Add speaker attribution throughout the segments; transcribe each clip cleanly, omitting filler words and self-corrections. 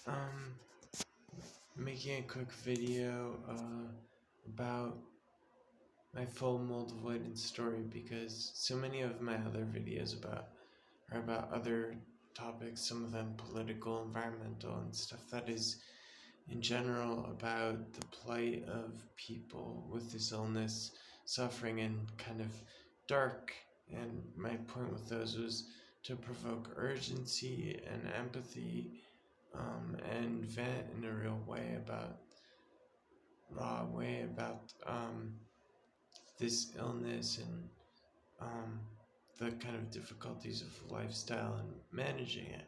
Speaker 1: Um, Making a quick video about my full mold avoidance story because so many of my other videos are about other topics, some of them political, environmental, and stuff that is in general about the plight of people with this illness, suffering, and kind of dark. And my point with those was to provoke urgency and empathy, and vent in a real way about raw way about this illness and um, the kind of difficulties of lifestyle and managing it.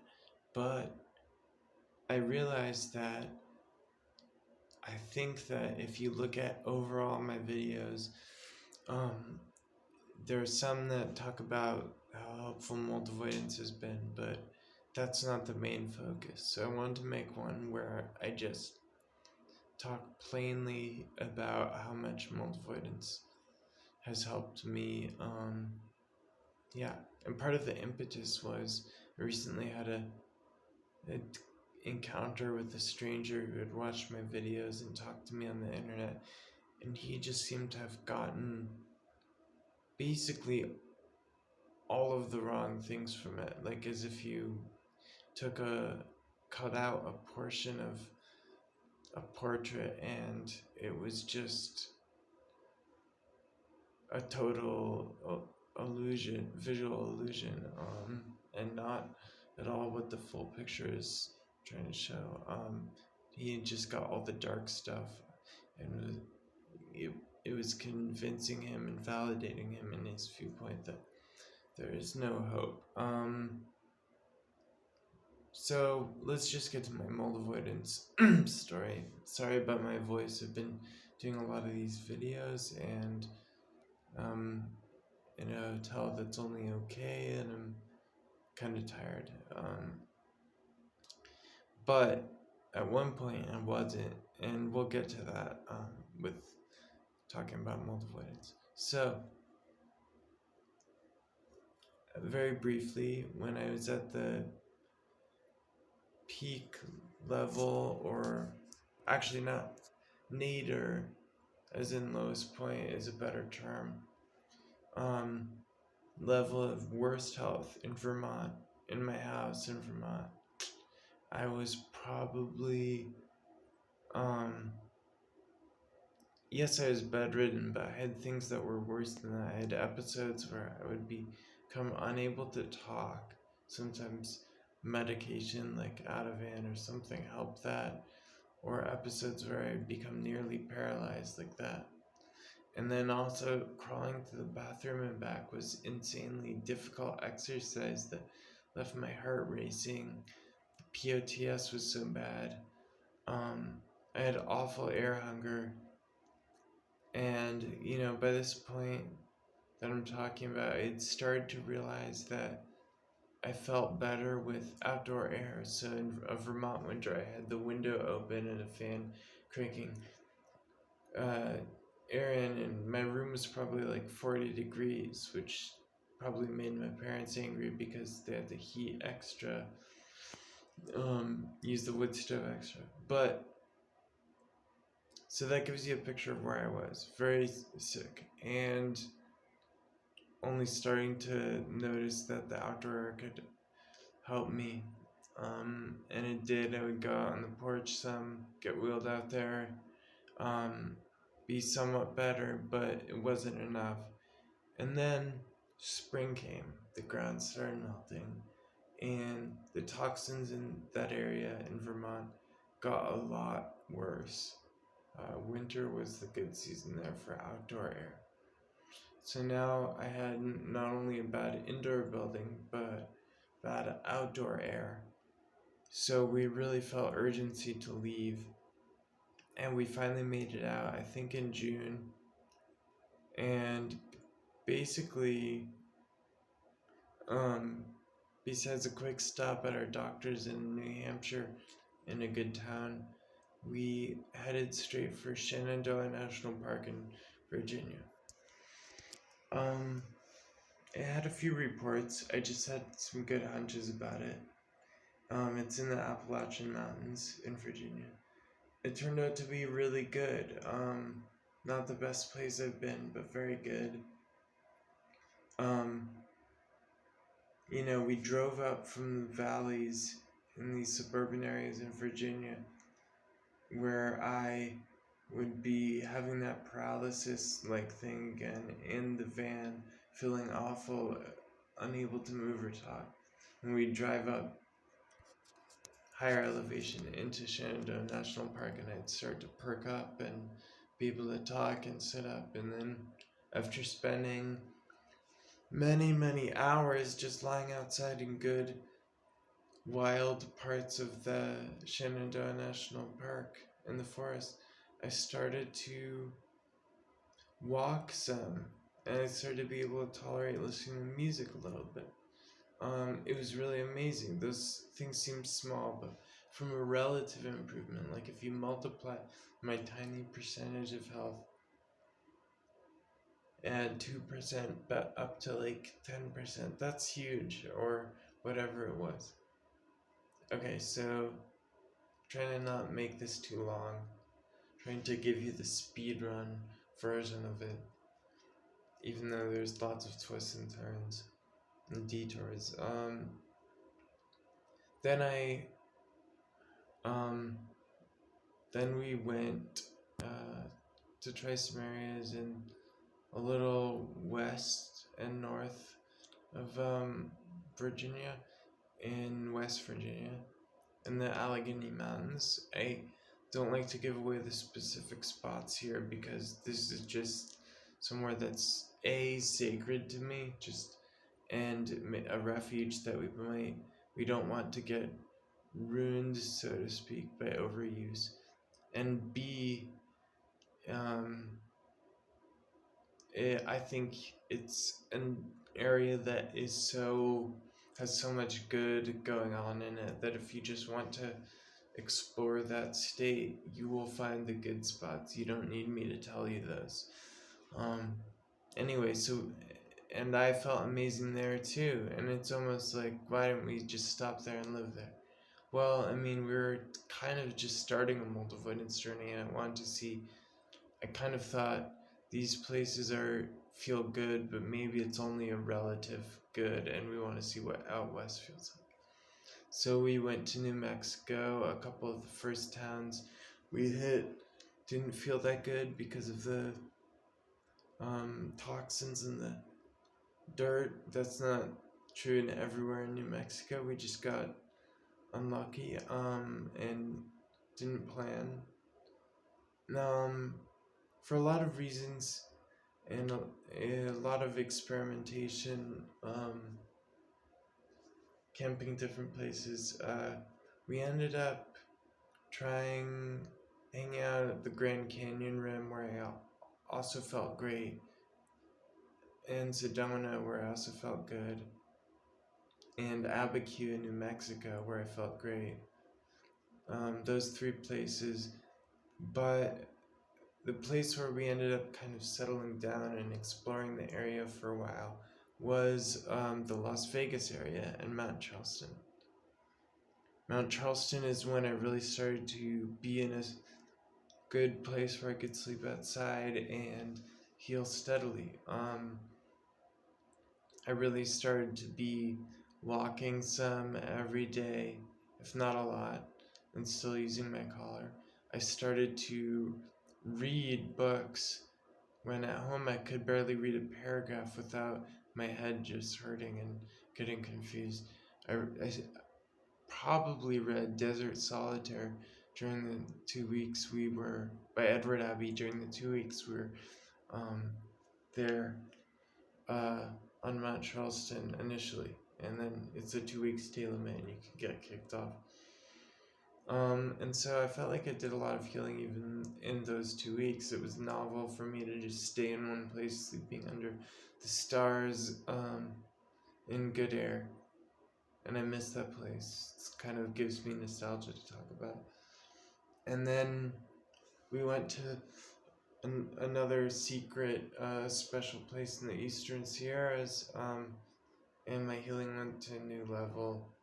Speaker 1: But I realized that I think that if you look at overall my videos, um, there are some that talk about how helpful mold avoidance has been, but that's not the main focus. So I wanted to make one where I just talk plainly about how much mold avoidance has helped me. Yeah, and part of the impetus was I recently had a encounter with a stranger who had watched my videos and talked to me on the internet, and he just seemed to have gotten basically all of the wrong things from it, like as if you cut out a portion of a portrait and it was just a total visual illusion, and not at all what the full picture is trying to show. He just got all the dark stuff, and it, it was convincing him and validating him in his viewpoint that there is no hope. So let's just get to my mold avoidance story. Sorry about my voice. I've been doing a lot of these videos and in a hotel that's only okay, and I'm kind of tired. But at one point I wasn't, and we'll get to that with talking about mold avoidance. So, very briefly, when I was at the peak level, or actually not, nadir, as in lowest point is a better term, um, level of worst health in Vermont, in my house in Vermont, I was probably, yes, I was bedridden, but I had things that were worse than that. I had episodes where I would become unable to talk. Sometimes medication like Ativan or something helped that, or episodes where I'd become nearly paralyzed like that. And then also crawling to the bathroom and back was insanely difficult exercise that left my heart racing. POTS was so bad. I had awful air hunger. And, by this point that I'm talking about, I'd started to realize that I felt better with outdoor air. So in a Vermont winter, I had the window open and a fan cranking air in, and my room was probably like 40 degrees, which probably made my parents angry because they had to heat extra, use the wood stove extra. But so that gives you a picture of where I was, very sick, and only starting to notice that the outdoor air could help me. And it did. I would go out on the porch some, get wheeled out there, be somewhat better, but it wasn't enough. And then spring came, the ground started melting, and the toxins in that area in Vermont got a lot worse. Winter was the good season there for outdoor air. So now I had not only a bad indoor building, but bad outdoor air. So we really felt urgency to leave. And we finally made it out, I think in June. And basically, besides a quick stop at our doctor's in New Hampshire, in a good town, we headed straight for Shenandoah National Park in Virginia. It had a few reports. I just had some good hunches about it. It's in the Appalachian Mountains in Virginia. It turned out to be really good. Not the best place I've been, but very good. Um, we drove up from the valleys in these suburban areas in Virginia where I would be having that paralysis like thing again in the van, feeling awful, unable to move or talk. And we'd drive up higher elevation into Shenandoah National Park, and I'd start to perk up and be able to talk and sit up. And then after spending many, many hours just lying outside in good wild parts of the Shenandoah National Park in the forest, I started to walk some, and I started to be able to tolerate listening to music a little bit. It was really amazing. Those things seem small, but from a relative improvement, like if you multiply my tiny percentage of health, add 2%, but up to like 10%, that's huge, or whatever it was. Okay, so trying to not make this too long, trying to give you the speed run version of it, even though there's lots of twists and turns and detours. Then I then we went to try some areas in a little west and north of Virginia, in West Virginia, in the Allegheny Mountains. I don't like to give away the specific spots here because this is just somewhere that's sacred to me, and a refuge that we don't want to get ruined, so to speak, by overuse, and B, I think it's an area that has so much good going on in it that if you just want to explore that state, you will find the good spots. You don't need me to tell you those. Anyway, and I felt amazing there too, and it's almost like, why didn't we just stop there and live there? Well, I mean, we were kind of just starting a mold avoidance journey, and I kind of thought these places feel good, but maybe it's only a relative good, and we want to see what out west feels like. So we went to New Mexico. A couple of the first towns we hit didn't feel that good because of the toxins in the dirt. That's not true in everywhere in New Mexico. We just got unlucky and didn't plan. For a lot of reasons and a lot of experimentation, camping different places, we ended up hanging out at the Grand Canyon Rim, where I also felt great, and Sedona, where I also felt good, and Abiquiu in New Mexico, where I felt great. Those three places, but the place where we ended up kind of settling down and exploring the area for a while was the Las Vegas area and Mount Charleston. Mount Charleston is when I really started to be in a good place where I could sleep outside and heal steadily. I really started to be walking some every day, if not a lot, and still using my collar. I started to read books when at home I could barely read a paragraph without my head just hurting and getting confused. I probably read Desert Solitaire during the 2 weeks by Edward Abbey, during the 2 weeks we were there on Mount Charleston initially, and then it's a 2 week stay limit and you can get kicked off. And so I felt like I did a lot of healing even in those 2 weeks. It was novel for me to just stay in one place, sleeping under the stars, in good air. And I miss that place. It kind of gives me nostalgia to talk about. And then we went to another secret, special place in the Eastern Sierras, and my healing went to a new level.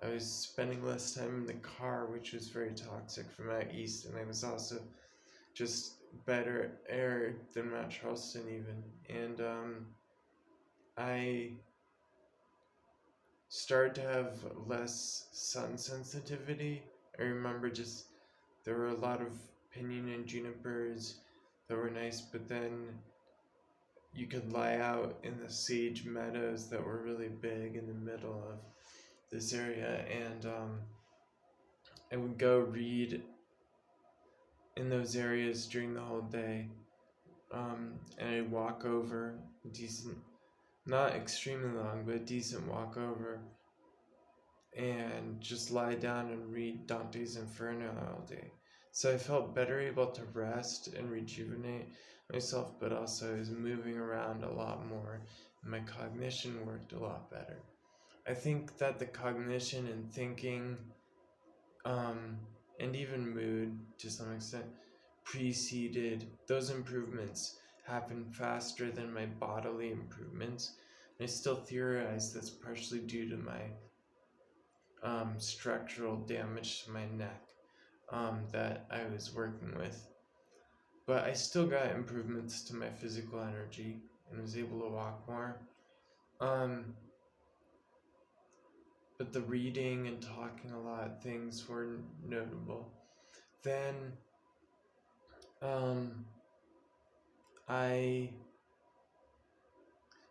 Speaker 1: I was spending less time in the car, which was very toxic from out east, and I was also just better air than Mount Charleston even. And I started to have less sun sensitivity. I remember just there were a lot of pinyon and junipers that were nice, but then you could lie out in the sage meadows that were really big in the middle of this area, and I would go read in those areas during the whole day, and I'd walk over decent, not extremely long, but a decent walk over, and just lie down and read Dante's Inferno all day. So I felt better able to rest and rejuvenate myself, but also I was moving around a lot more, and my cognition worked a lot better. I think that the cognition and thinking, and even mood to some extent, preceded those improvements happened faster than my bodily improvements. I still theorize that's partially due to my structural damage to my neck that I was working with. But I still got improvements to my physical energy and was able to walk more. But the reading and talking a lot, things were notable. Then I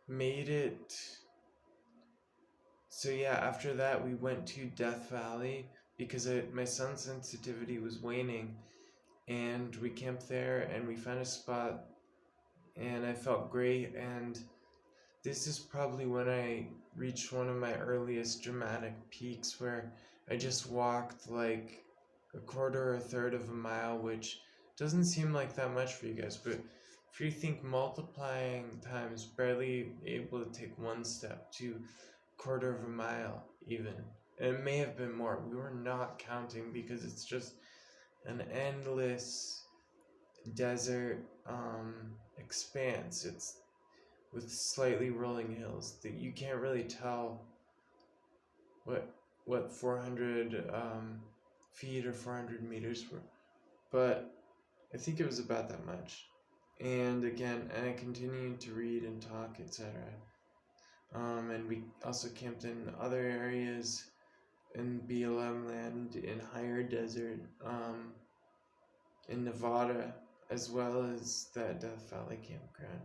Speaker 1: made it. So yeah, after that we went to Death Valley because my sun sensitivity was waning, and we camped there and we found a spot, and I felt great. And this is probably when I reached one of my earliest dramatic peaks, where I just walked like a quarter or a third of a mile, which doesn't seem like that much for you guys, but if you think multiplying times barely able to take one step to quarter of a mile even, and it may have been more, we were not counting because it's just an endless desert expanse. It's with slightly rolling hills that you can't really tell what 400 feet or 400 meters were, but I think it was about that much. And again, and I continued to read and talk, etc. And we also camped in other areas in BLM land, in higher desert, in Nevada, as well as that Death Valley campground.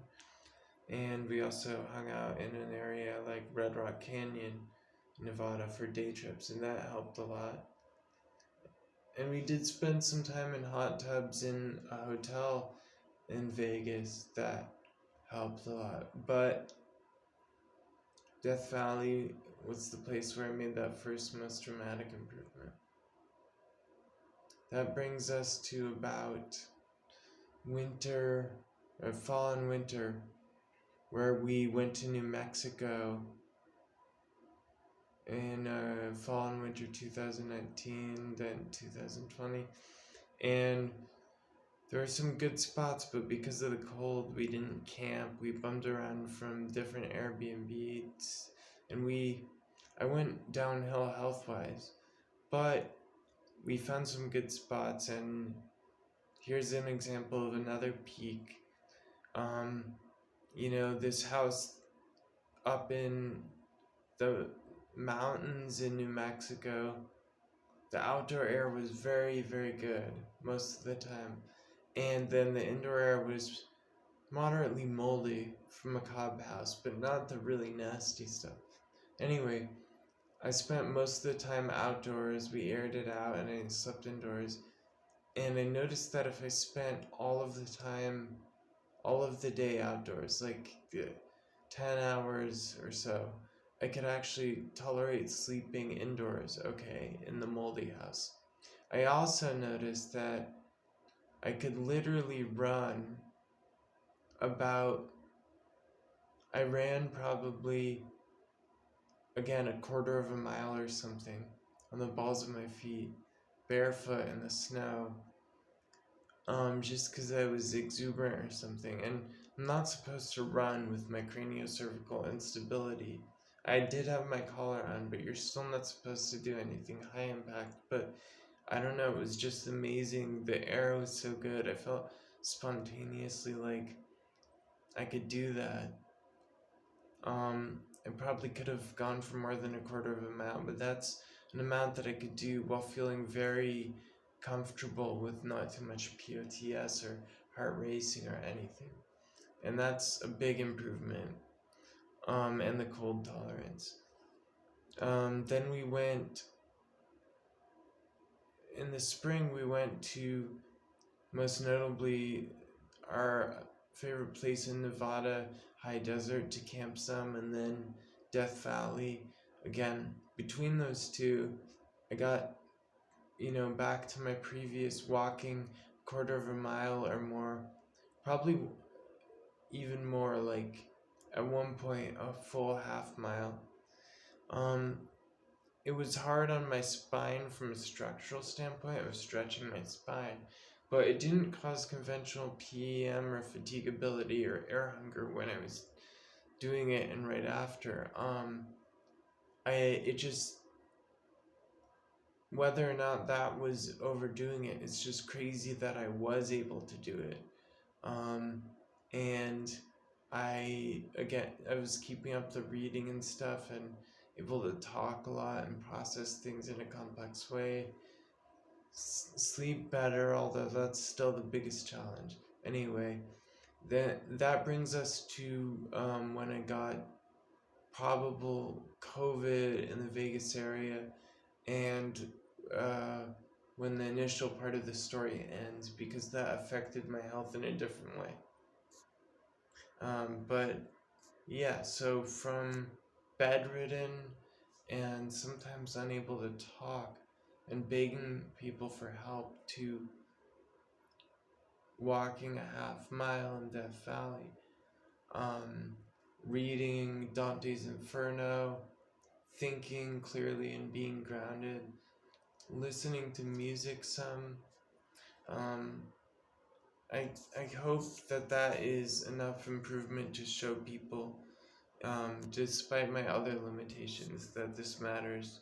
Speaker 1: And we also hung out in an area like Red Rock Canyon, Nevada, for day trips, and that helped a lot. And we did spend some time in hot tubs in a hotel in Vegas. That helped a lot. But Death Valley was the place where I made that first most dramatic improvement. That brings us to about fall and winter, where we went to New Mexico in fall and winter 2019, then 2020. And there were some good spots, but because of the cold, we didn't camp. We bummed around from different Airbnbs, and I went downhill health-wise, but we found some good spots. And here's an example of another peak. This house up in the mountains in New Mexico, the outdoor air was very, very good most of the time. And then the indoor air was moderately moldy from a cob house, but not the really nasty stuff. Anyway, I spent most of the time outdoors. We aired it out and I slept indoors. And I noticed that if I spent all of the day outdoors, like 10 hours or so, I could actually tolerate sleeping indoors okay in the moldy house. I also noticed that I could literally I ran probably, again, a quarter of a mile or something on the balls of my feet, barefoot in the snow, just because I was exuberant or something. And I'm not supposed to run with my craniocervical instability. I did have my collar on, but you're still not supposed to do anything high impact. But I don't know, it was just amazing. The air was so good. I felt spontaneously like I could do that. I probably could have gone for more than a quarter of a mile, but that's an amount that I could do while feeling very comfortable with not too much POTS or heart racing or anything. And that's a big improvement. And the cold tolerance. Then we went, in the spring, we went to, most notably, our favorite place in Nevada, High Desert, to camp some, and then Death Valley. Again, between those two, I got, back to my previous walking quarter of a mile or more, probably even more, like at one point a full half mile. Um, it was hard on my spine from a structural standpoint of stretching my spine, but it didn't cause conventional PEM or fatigability or air hunger when I was doing it and right after. It just, whether or not that was overdoing it, it's just crazy that I was able to do it. And I was keeping up the reading and stuff and able to talk a lot and process things in a complex way. Sleep better, although that's still the biggest challenge. Anyway, that brings us to when I got probable COVID in the Vegas area, and when the initial part of the story ends, because that affected my health in a different way. But yeah, so from bedridden and sometimes unable to talk and begging people for help to walking a half mile in Death Valley, reading Dante's Inferno, thinking clearly and being grounded, listening to music some. I hope that is enough improvement to show people, despite my other limitations, that this matters.